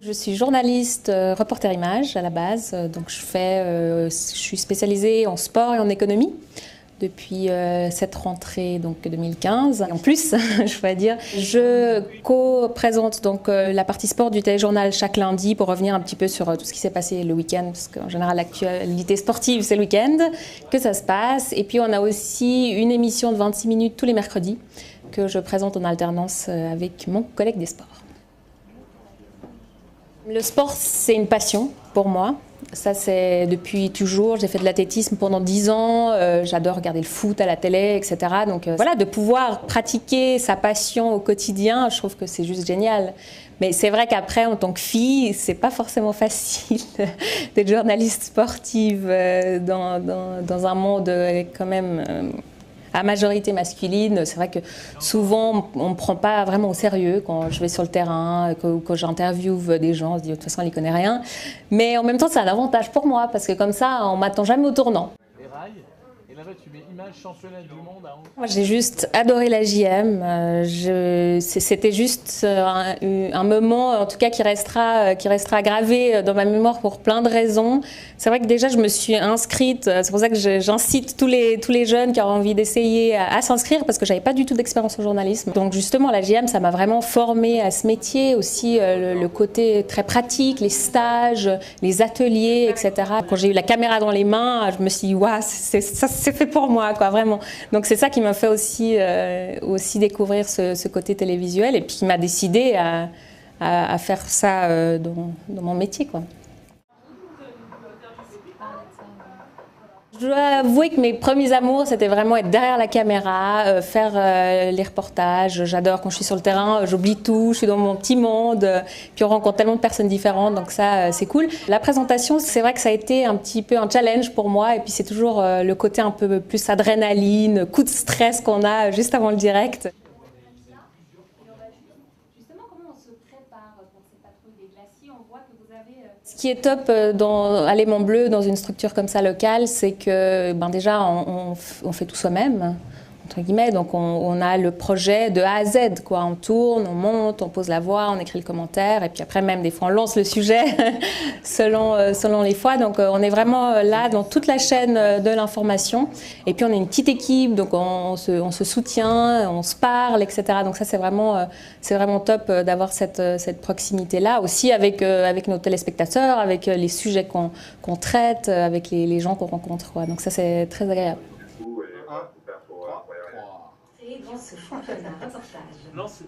Je suis journaliste, reporter image à la base, donc je suis spécialisée en sport et en économie depuis cette rentrée donc 2015. Et en plus, je pourrais dire, je co-présente donc la partie sport du téléjournal chaque lundi pour revenir un petit peu sur tout ce qui s'est passé le week-end, parce qu'en général l'actualité sportive c'est le week-end que ça se passe. Et puis on a aussi une émission de 26 minutes tous les mercredis que je présente en alternance avec mon collègue des sports. Le sport, c'est une passion pour moi. Ça, c'est depuis toujours. J'ai fait de l'athlétisme pendant 10 ans. J'adore regarder le foot à la télé, etc. Donc voilà, de pouvoir pratiquer sa passion au quotidien, je trouve que c'est juste génial. Mais c'est vrai qu'après, en tant que fille, c'est pas forcément facile d'être journaliste sportive dans un monde quand même à majorité masculine. C'est vrai que souvent on ne me prend pas vraiment au sérieux quand je vais sur le terrain, quand j'interviewe des gens, on se dit de toute façon on n'y connaît rien. Mais en même temps c'est un avantage pour moi parce que comme ça on ne m'attend jamais au tournant. Et là-bas, tu mets image championnaire du monde à Hong Kong. Moi, j'ai juste adoré la JM. C'était juste un moment, en tout cas, qui restera gravé dans ma mémoire pour plein de raisons. C'est vrai que déjà, je me suis inscrite. C'est pour ça que j'incite tous les jeunes qui auront envie d'essayer à s'inscrire parce que j'avais pas du tout d'expérience au journalisme. Donc justement, la JM, ça m'a vraiment formée à ce métier. Aussi, le côté très pratique, les stages, les ateliers, etc. Quand j'ai eu la caméra dans les mains, je me suis dit, waouh, c'est fait pour moi, quoi, vraiment. Donc c'est ça qui m'a fait aussi découvrir ce côté télévisuel et puis qui m'a décidé à faire ça dans mon métier, quoi. Je dois avouer que mes premiers amours, c'était vraiment être derrière la caméra, faire les reportages. J'adore quand je suis sur le terrain, j'oublie tout, je suis dans mon petit monde, puis on rencontre tellement de personnes différentes, donc ça, c'est cool. La présentation, c'est vrai que ça a été un petit peu un challenge pour moi, et puis c'est toujours le côté un peu plus adrénaline, coup de stress qu'on a juste avant le direct. Ce qui est top à Léman Bleu, dans une structure comme ça locale, c'est que déjà on fait tout soi-même, entre guillemets. Donc on a le projet de A à Z, quoi. On tourne, on monte, on pose la voix, on écrit le commentaire, et puis après même des fois on lance le sujet selon les fois. Donc on est vraiment là dans toute la chaîne de l'information. Et puis on est une petite équipe, donc on se soutient, on se parle, etc. Donc ça c'est vraiment top d'avoir cette proximité-là aussi avec nos téléspectateurs, avec les sujets qu'on traite, avec les gens qu'on rencontre, quoi. Donc ça c'est très agréable. Et dans ce championnat reportage.